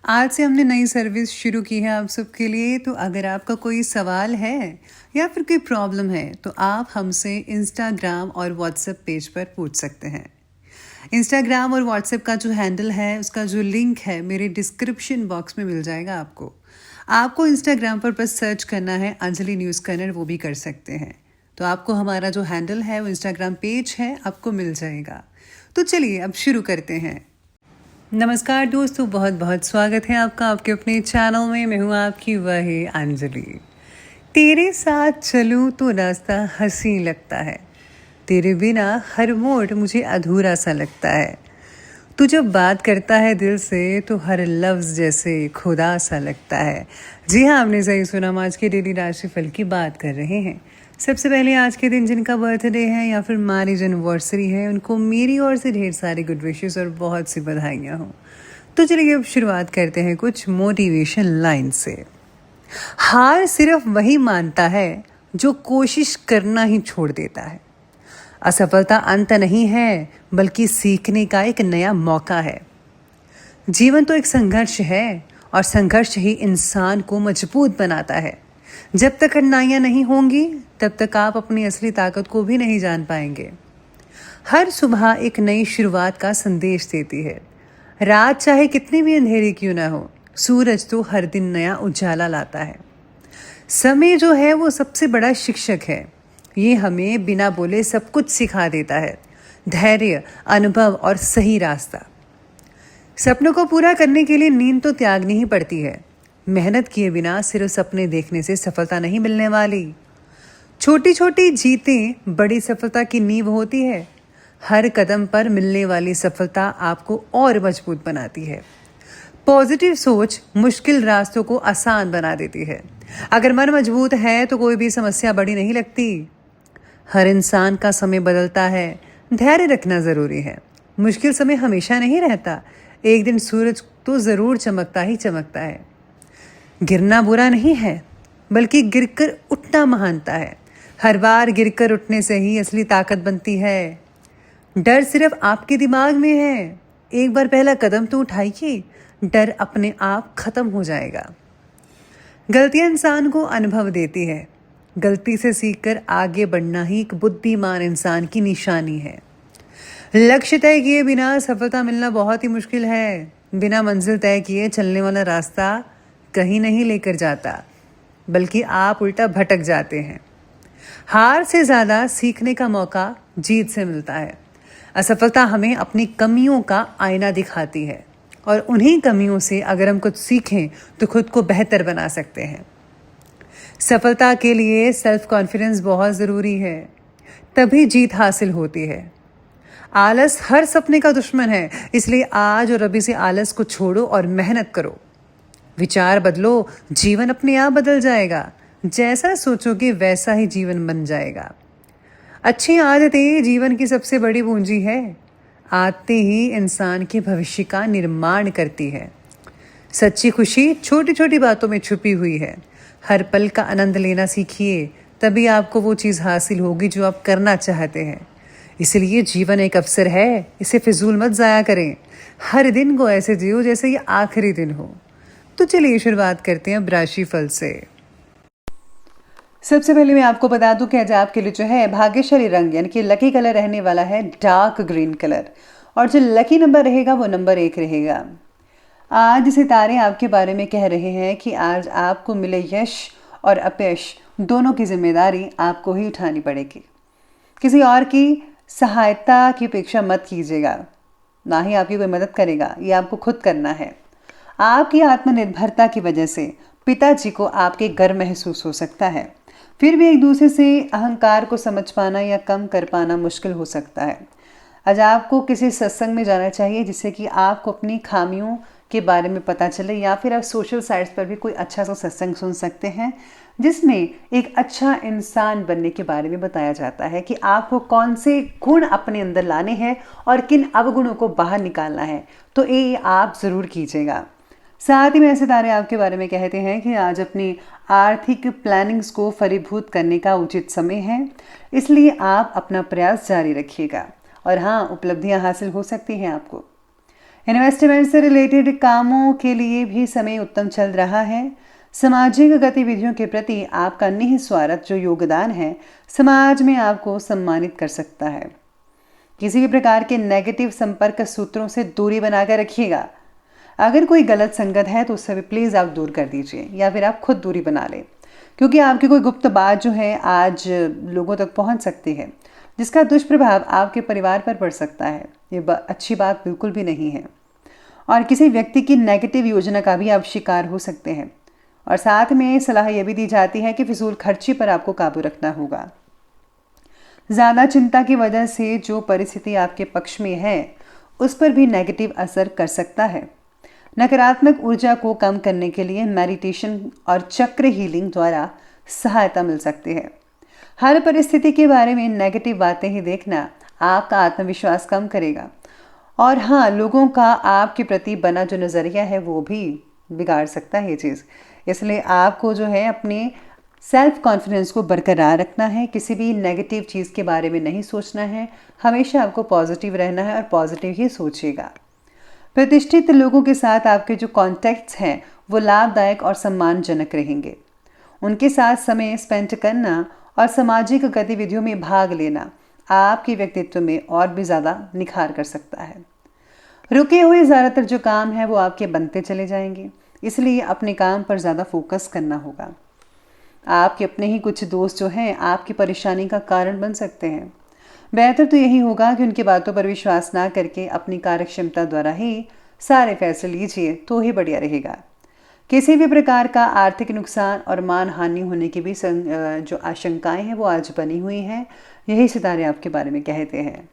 आज से हमने नई सर्विस शुरू की है आप सबके लिए। तो अगर आपका कोई सवाल है या फिर कोई प्रॉब्लम है तो आप हमसे इंस्टाग्राम और व्हाट्सएप पेज पर पूछ सकते हैं। इंस्टाग्राम और व्हाट्सएप का जो हैंडल है उसका जो लिंक है मेरे डिस्क्रिप्शन बॉक्स में मिल जाएगा आपको। आपको इंस्टाग्राम पर बस सर्च करना है अंजलि न्यूज़ कन्नड़, वो भी कर सकते हैं। तो आपको हमारा जो हैंडल है वो इंस्टाग्राम पेज है, आपको मिल जाएगा। तो चलिए अब शुरू करते हैं। नमस्कार दोस्तों, बहुत बहुत स्वागत है आपका आपके अपने चैनल में। मैं हूँ आपकी वही अंजलि। तेरे साथ चलूँ तो रास्ता हंसी लगता है, तेरे बिना हर मोड़ मुझे अधूरा सा लगता है। तू जब बात करता है दिल से तो हर लफ्ज़ जैसे खुदा सा लगता है। जी हाँ, आपने सही सुना। हम आज के डेली राशिफल की बात कर रहे हैं। सबसे पहले आज के दिन जिनका बर्थडे है या फिर मैरिज एनिवर्सरी है, उनको मेरी ओर से ढेर सारी गुड विशेस और बहुत सी बधाइयाँ हों। तो चलिए अब शुरुआत करते हैं कुछ मोटिवेशन लाइन से। हार सिर्फ वही मानता है जो कोशिश करना ही छोड़ देता है। असफलता अंत नहीं है बल्कि सीखने का एक नया मौका है। जीवन तो एक संघर्ष है और संघर्ष ही इंसान को मजबूत बनाता है। जब तक कठिनाइयाँ नहीं होंगी तब तक आप अपनी असली ताकत को भी नहीं जान पाएंगे। हर सुबह एक नई शुरुआत का संदेश देती है। रात चाहे कितनी भी अंधेरी क्यों ना हो, सूरज तो हर दिन नया उजाला लाता है। समय जो है वो सबसे बड़ा शिक्षक है। ये हमें बिना बोले सब कुछ सिखा देता है। धैर्य, अनुभव और सही रास्ता। सपनों को पूरा करने के लिए नींद तो त्यागनी ही पड़ती है। मेहनत किए बिना सिर्फ सपने देखने से सफलता नहीं मिलने वाली। छोटी छोटी जीतें बड़ी सफलता की नींव होती है। हर कदम पर मिलने वाली सफलता आपको और मजबूत बनाती है। पॉजिटिव सोच मुश्किल रास्तों को आसान बना देती है। अगर मन मजबूत है तो कोई भी समस्या बड़ी नहीं लगती। हर इंसान का समय बदलता है, धैर्य रखना ज़रूरी है। मुश्किल समय हमेशा नहीं रहता, एक दिन सूरज तो ज़रूर चमकता ही चमकता है। गिरना बुरा नहीं है बल्कि गिरकर उठना महानता है। हर बार गिरकर उठने से ही असली ताकत बनती है। डर सिर्फ आपके दिमाग में है। एक बार पहला कदम तो उठाइए, डर अपने आप खत्म हो जाएगा। गलतियां इंसान को अनुभव देती है। गलती से सीखकर आगे बढ़ना ही एक बुद्धिमान इंसान की निशानी है। लक्ष्य तय किए बिना सफलता मिलना बहुत ही मुश्किल है। बिना मंजिल तय किए चलने वाला रास्ता कहीं नहीं लेकर जाता, बल्कि आप उल्टा भटक जाते हैं। हार से ज़्यादा सीखने का मौका जीत से मिलता है। असफलता हमें अपनी कमियों का आईना दिखाती है और उन्हीं कमियों से अगर हम कुछ सीखें तो खुद को बेहतर बना सकते हैं। सफलता के लिए सेल्फ कॉन्फिडेंस बहुत ज़रूरी है, तभी जीत हासिल होती है। आलस हर सपने का दुश्मन है, इसलिए आज और अभी से आलस को छोड़ो और मेहनत करो। विचार बदलो, जीवन अपने आप बदल जाएगा। जैसा सोचोगे वैसा ही जीवन बन जाएगा। अच्छी आदतें जीवन की सबसे बड़ी पूंजी है। आदतें ही इंसान के भविष्य का निर्माण करती है। सच्ची खुशी छोटी छोटी बातों में छुपी हुई है। हर पल का आनंद लेना सीखिए, तभी आपको वो चीज़ हासिल होगी जो आप करना चाहते हैं। इसलिए जीवन एक अवसर है, इसे फिजूल मत ज़ाया करें। हर दिन को ऐसे जियो जैसे ये आखिरी दिन हो। तो चलिए शुरुआत करते हैं अब राशिफल से। सबसे पहले मैं आपको बता दूं कि आज आपके लिए जो है भाग्यशाली रंग यानी कि लकी कलर रहने वाला है डार्क ग्रीन कलर, और जो लकी नंबर रहेगा वो नंबर 1 रहेगा। आज सितारे आपके बारे में कह रहे हैं कि आज आपको मिले यश और अपयश दोनों की जिम्मेदारी आपको ही उठानी पड़ेगी। किसी और की सहायता की अपेक्षा मत कीजिएगा, ना ही आपकी कोई मदद करेगा, ये आपको खुद करना है। आपकी आत्मनिर्भरता की वजह से पिताजी को आपके गर्व महसूस हो सकता है। फिर भी एक दूसरे से अहंकार को समझ पाना या कम कर पाना मुश्किल हो सकता है। आज आपको किसी सत्संग में जाना चाहिए जिससे कि आपको अपनी खामियों के बारे में पता चले, या फिर आप सोशल साइट्स पर भी कोई अच्छा सा सत्संग सुन सकते हैं जिसमें एक अच्छा इंसान बनने के बारे में बताया जाता है कि आपको कौन से गुण अपने अंदर लाने हैं और किन अवगुणों को बाहर निकालना है। तो ये आप ज़रूर कीजिएगा। साथ ही में सितारे आपके बारे में कहते हैं कि आज अपनी आर्थिक प्लानिंग्स को फलीभूत करने का उचित समय है, इसलिए आप अपना प्रयास जारी रखिएगा और हाँ, उपलब्धियां हासिल हो सकती हैं आपको। इन्वेस्टमेंट से रिलेटेड कामों के लिए भी समय उत्तम चल रहा है। सामाजिक गतिविधियों के प्रति आपका निस्वार्थ जो योगदान है समाज में आपको सम्मानित कर सकता है। किसी भी प्रकार के नेगेटिव संपर्क सूत्रों से दूरी बनाकर रखिएगा। अगर कोई गलत संगत है तो उससे भी प्लीज़ आप दूर कर दीजिए या फिर आप खुद दूरी बना लें, क्योंकि आपकी कोई गुप्त बात जो है आज लोगों तक पहुंच सकती है, जिसका दुष्प्रभाव आपके परिवार पर पड़ सकता है। ये अच्छी बात बिल्कुल भी नहीं है। और किसी व्यक्ति की नेगेटिव योजना का भी आप शिकार हो सकते हैं। और साथ में सलाह यह भी दी जाती है कि फिजूल खर्ची पर आपको काबू रखना होगा। ज़्यादा चिंता की वजह से जो परिस्थिति आपके पक्ष में है उस पर भी नेगेटिव असर कर सकता है। नकारात्मक ऊर्जा को कम करने के लिए मेडिटेशन और चक्र हीलिंग द्वारा सहायता मिल सकती है। हर परिस्थिति के बारे में नेगेटिव बातें ही देखना आपका आत्मविश्वास कम करेगा और हाँ, लोगों का आपके प्रति बना जो नज़रिया है वो भी बिगाड़ सकता है ये चीज़। इसलिए आपको जो है अपने सेल्फ कॉन्फिडेंस को बरकरार रखना है। किसी भी नेगेटिव चीज़ के बारे में नहीं सोचना है। हमेशा आपको पॉजिटिव रहना है और पॉजिटिव ही सोचिएगा। प्रतिष्ठित लोगों के साथ आपके जो कॉन्टैक्ट्स हैं वो लाभदायक और सम्मानजनक रहेंगे। उनके साथ समय स्पेंड करना और सामाजिक गतिविधियों में भाग लेना आपके व्यक्तित्व में और भी ज़्यादा निखार कर सकता है। रुके हुए ज़्यादातर जो काम है वो आपके बनते चले जाएंगे, इसलिए अपने काम पर ज़्यादा फोकस करना होगा। आपके अपने ही कुछ दोस्त जो हैं आपकी परेशानी का कारण बन सकते हैं। बेहतर तो यही होगा कि उनकी बातों पर विश्वास ना करके अपनी कार्यक्षमता द्वारा ही सारे फैसले लीजिए तो ही बढ़िया रहेगा। किसी भी प्रकार का आर्थिक नुकसान और मान हानि होने की भी जो आशंकाएं हैं वो आज बनी हुई हैं। यही सितारे आपके बारे में कहते हैं।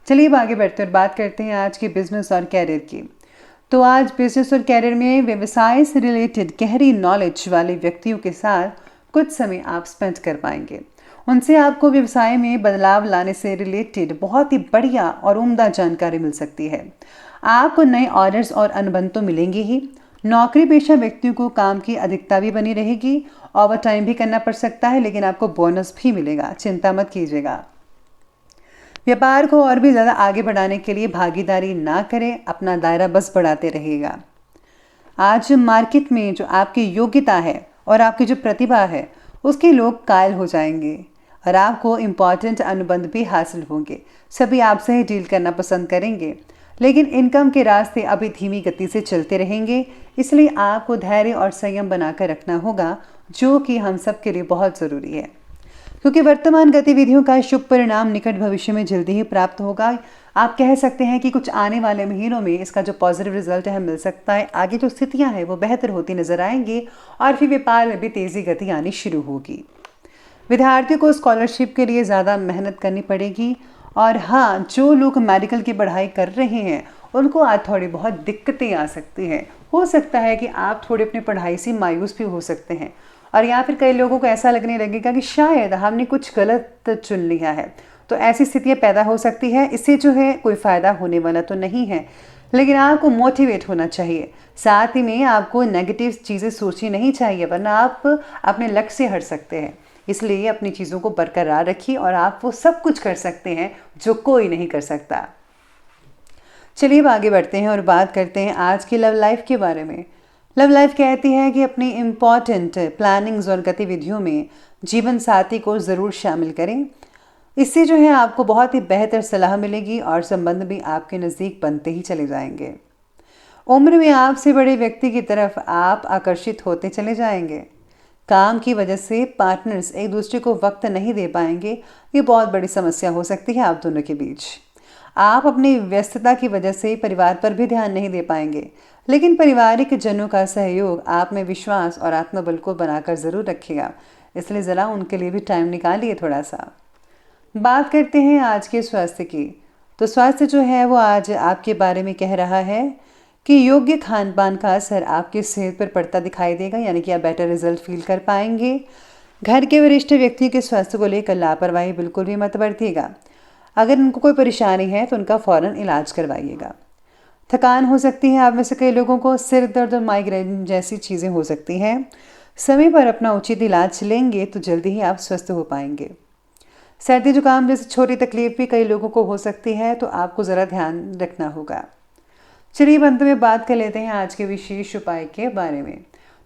चलिए अब आगे बढ़ते और बात करते हैं आज के बिजनेस और कैरियर की। तो आज बिजनेस और कैरियर में व्यवसाय से रिलेटेड गहरी नॉलेज वाले व्यक्तियों के साथ कुछ समय आप स्पेंड कर पाएंगे। उनसे आपको व्यवसाय में बदलाव लाने से रिलेटेड बहुत ही बढ़िया और उम्दा जानकारी मिल सकती है। आपको नए ऑर्डर्स और अनुबंध तो मिलेंगे ही। नौकरी पेशा व्यक्तियों को काम की अधिकता भी बनी रहेगी। ओवर टाइम भी करना पड़ सकता है, लेकिन आपको बोनस भी मिलेगा, चिंता मत कीजिएगा। व्यापार को और भी ज़्यादा आगे बढ़ाने के लिए भागीदारी ना करें, अपना दायरा बस बढ़ाते रहेगा। आज मार्केट में जो आपकी योग्यता है और आपकी जो प्रतिभा है उसके लोग कायल हो जाएंगे और आपको इम्पॉर्टेंट अनुबंध भी हासिल होंगे। सभी आपसे ही डील करना पसंद करेंगे, लेकिन इनकम के रास्ते अभी धीमी गति से चलते रहेंगे। इसलिए आपको धैर्य और संयम बनाकर रखना होगा, जो कि हम सब के लिए बहुत ज़रूरी है, क्योंकि वर्तमान गतिविधियों का शुभ परिणाम निकट भविष्य में जल्दी ही प्राप्त होगा। आप कह सकते हैं कि कुछ आने वाले महीनों में इसका जो पॉजिटिव रिजल्ट है मिल सकता है। आगे जो स्थितियां हैं वो बेहतर होती नजर आएंगी और फिर व्यापार में भी तेज़ी गति आनी शुरू होगी। विद्यार्थियों को स्कॉलरशिप के लिए ज़्यादा मेहनत करनी पड़ेगी। और हाँ, जो लोग मेडिकल की पढ़ाई कर रहे हैं उनको आज थोड़ी बहुत दिक्कतें आ सकती हैं। हो सकता है कि आप थोड़ी अपनी पढ़ाई से मायूस भी हो सकते हैं और या फिर कई लोगों को ऐसा लगने लगेगा कि शायद हमने कुछ गलत चुन लिया है। तो ऐसी स्थितियाँ पैदा हो सकती है। इससे जो है कोई फ़ायदा होने वाला तो नहीं है, लेकिन आपको मोटिवेट होना चाहिए। साथ ही में आपको नेगेटिव चीज़ें सोचनी नहीं चाहिए, वरना आप अपने लक्ष्य से हट सकते हैं। इसलिए अपनी चीज़ों को बरकरार रखिए और आप वो सब कुछ कर सकते हैं जो कोई नहीं कर सकता। चलिए अब आगे बढ़ते हैं और बात करते हैं आज की लव लाइफ के बारे में। लव लाइफ कहती है कि अपनी इम्पॉर्टेंट प्लानिंग्स और गतिविधियों में जीवन साथी को ज़रूर शामिल करें। इससे जो है आपको बहुत ही बेहतर सलाह मिलेगी और संबंध भी आपके नज़दीक बनते ही चले जाएंगे। उम्र में आपसे बड़े व्यक्ति की तरफ आप आकर्षित होते चले जाएंगे। काम की वजह से पार्टनर्स एक दूसरे को वक्त नहीं दे पाएंगे। ये बहुत बड़ी समस्या हो सकती है आप दोनों के बीच। आप अपनी व्यस्तता की वजह से परिवार पर भी ध्यान नहीं दे पाएंगे, लेकिन पारिवारिक जनों का सहयोग आप में विश्वास और आत्मबल को बनाकर ज़रूर रखेगा। इसलिए ज़रा उनके लिए भी टाइम निकालिए थोड़ा सा। बात करते हैं आज के स्वास्थ्य की। तो स्वास्थ्य जो है वो आज आपके बारे में कह रहा है कि योग्य खान पान का असर आपकी सेहत पर पड़ता दिखाई देगा, यानी कि आप बेटर रिजल्ट फील कर पाएंगे। घर के वरिष्ठ व्यक्ति के स्वास्थ्य को लेकर लापरवाही बिल्कुल भी मत बरतिएगा। अगर उनको कोई परेशानी है तो उनका फ़ौरन इलाज करवाइएगा। थकान हो सकती है आप में से कई लोगों को, सिर दर्द और माइग्रेन जैसी चीज़ें हो सकती हैं। समय पर अपना उचित इलाज लेंगे तो जल्दी ही आप स्वस्थ हो पाएंगे। सर्दी जुकाम जैसी छोटी तकलीफ भी कई लोगों को हो सकती है, तो आपको ज़रा ध्यान रखना होगा। चलिए अब अंत में बात कर लेते हैं आज के विशेष उपाय के बारे में।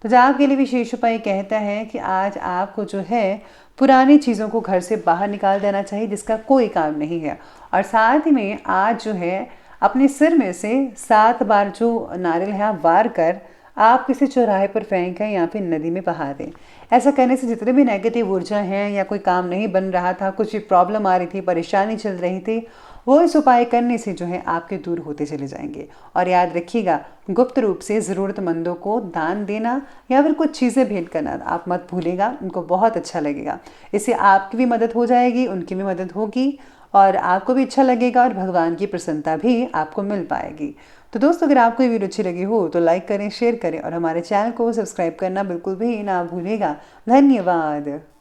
तो जाप के लिए विशेष उपाय कहता है कि आज आपको जो है पुरानी चीज़ों को घर से बाहर निकाल देना चाहिए जिसका कोई काम नहीं है। और साथ ही में आज जो है अपने सिर में से 7 बार जो नारियल है आप वार कर आप किसी चौराहे पर फेंकें या फिर नदी में बहा दें। ऐसा करने से जितने भी नेगेटिव ऊर्जा हैं या कोई काम नहीं बन रहा था, कुछ भी प्रॉब्लम आ रही थी, परेशानी चल रही थी, वो इस उपाय करने से जो है आपके दूर होते चले जाएंगे। और याद रखिएगा, गुप्त रूप से ज़रूरतमंदों को दान देना या फिर कुछ चीज़ें भेंट करना आप मत भूलिएगा, उनको बहुत अच्छा लगेगा। इससे आपकी भी मदद हो जाएगी, उनकी भी मदद होगी और आपको भी अच्छा लगेगा और भगवान की प्रसन्नता भी आपको मिल पाएगी। तो दोस्तों, अगर आपको ये वीडियो अच्छी लगी हो तो लाइक करें, शेयर करें और हमारे चैनल को सब्सक्राइब करना बिल्कुल भी ना भूलिएगा। धन्यवाद।